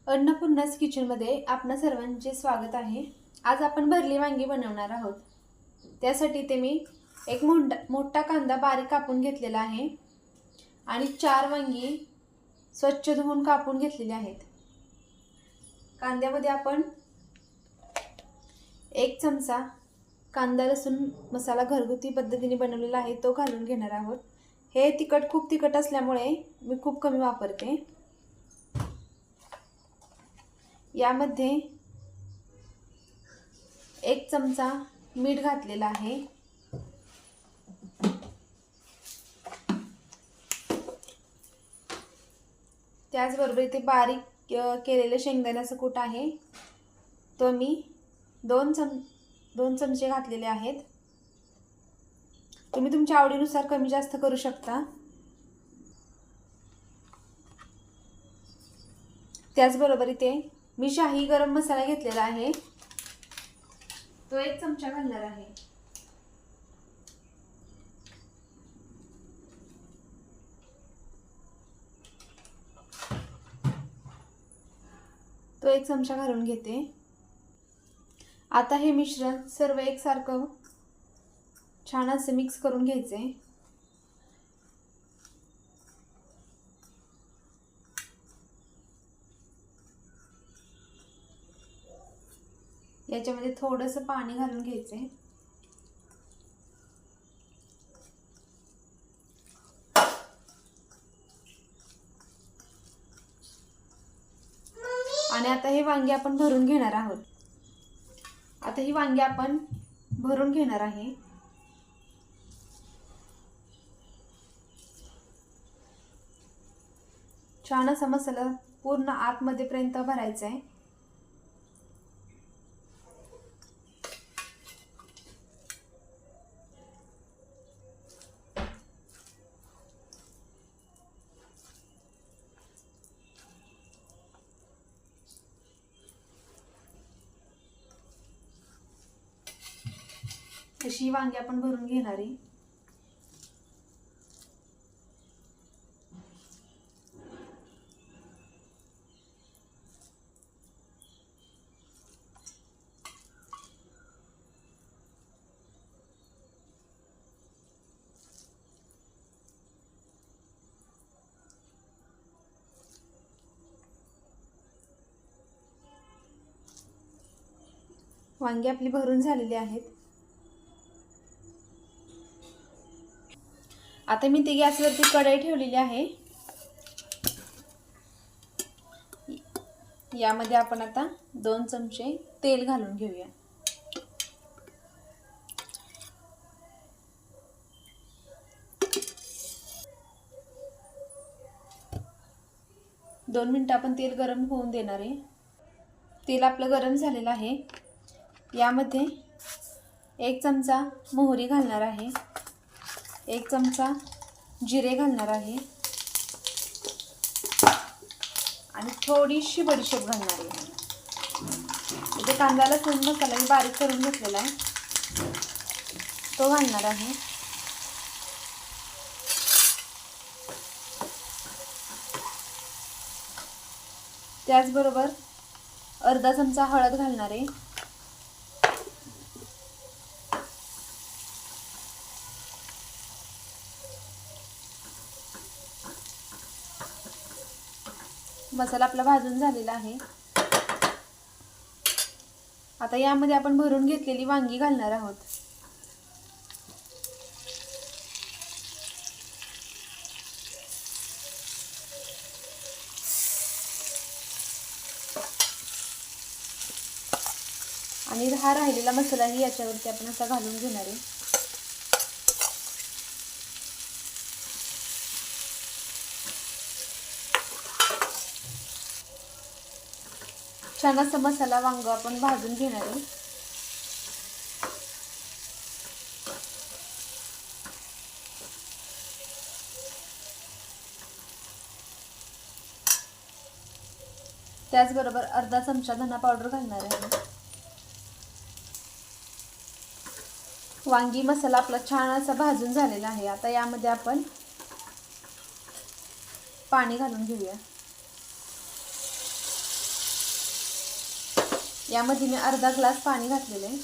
अन्नपूर्णा's किचनमध्ये आपणा सर्वांचे स्वागत आहे। आज आपण भरली वांगी बनवणार आहोत। त्यासाठी ते मी एक मोठा कांदा बारीक कापून घेतलेला आहे आणि 4 वांगी स्वच्छ धुवून कापून घेतलेले आहेत। कांद्यामध्ये आपण 1 चमचा कांदा लसूण मसाला घरगुती पद्धतीने बनवलेला आहे तो घालून घेणार आहोत। हे तिखट खूप तिखट असल्यामुळे मी खूप कमी वापरते। यामध्ये 1 चमचा मीठ घातलेला आहे। त्याचबरोबर इथे बारीक केलेले शेंगदाण्याचा कूट आहे तो मी 2 चमचे घातलेले आहेत। तुम्ही तुमच्या आवडीनुसार कमी जास्त करू शकता। त्याचबरोबर इथे मी शाही गरम मसाला घेतलेला आहे तो 1 चमचा घालणार आहे। तो 1 चमचा घालून घेते। आता हे मिश्रण सर्व एकसारखं छान असे मिक्स करून घ्यायचे। याच्यामध्ये थोडंसं पाणी घालून घ्यायचे। आणि आता हे वांगी आपण भरून घेणार आहोत। आता ही वांगी आपण भरून घेणार आहे। छान असा मसाला पूर्ण आतमध्ये पर्यंत भरायचा आहे। अशी वांगी आपण भरून घेणार आहे। वांगी आपली भरून झालेली आहेत। आता मी ती गॅसवरती कढई ठेवलेली आहे। यामध्ये आपण आता 2 चमचे तेल घालून घेऊया। दोन मिनिटं आपण तेल गरम होऊन देणार आहे। तेल आपलं गरम झालेलं आहे। यामध्ये 1 चमचा मोहरी घालणार आहे, 1 चमचा जिरे घालणार आहे आणि थोडीशी बडीशेप घालणार आहे। इथे कांदा लसूण मसाला मी बारीक करून घेतलेला आहे तो घालणार आहे। त्याचबरोबर अर्धा चमचा हळद घालणार आहे। मसाला आपला भाजून झालेला आहे। आता यामध्ये आपण भरून घेतलेली वांगी घालणार आहोत। आणि हा राहिलेला मसालाही याच्यावरती आपण असा घालून घेणार आहे। छान असा मसाला वांग आपण भाजून घेणार आहे। त्याचबरोबर अर्धा चमचा धना पावडर घालणार आहे। वांगी मसाला आपला छान असा भाजून झालेला आहे। आता यामध्ये आपण पाणी घालून घेऊया। यामध्ये मी अर्धा ग्लास पाणी घातलेले आहे.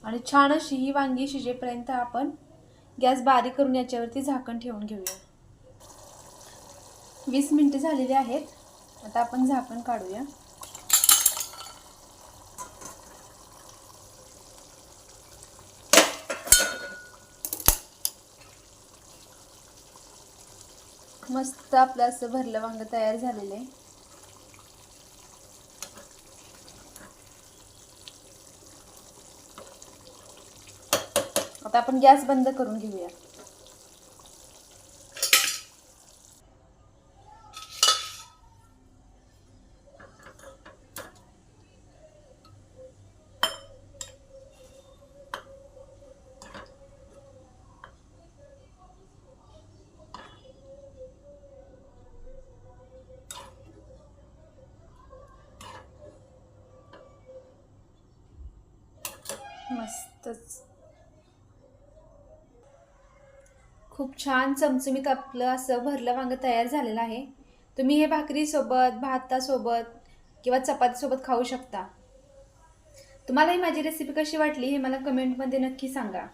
आणि छान अशी ही वांगी शिजेपर्यंत आपण गॅस बारीक करून याच्यावरती झाकण ठेवून घेऊया. 20 मिनिटे झालेली आहेत. आता आपण झाकण काढूया. मस्त आपलं असं भरलं वांग तयार झालेलं आहे. आता आपण गॅस बंद करून घेऊया. मस्तच खूप छान चमचमीत आपलं असं भरलं वांग तयार झालेलं आहे. तुम्ही हे भाकरीसोबत, भातासोबत किंवा चपातीसोबत खाऊ शकता. तुम्हाला ही माझी रेसिपी कशी वाटली हे मला कमेंटमध्ये नक्की सांगा.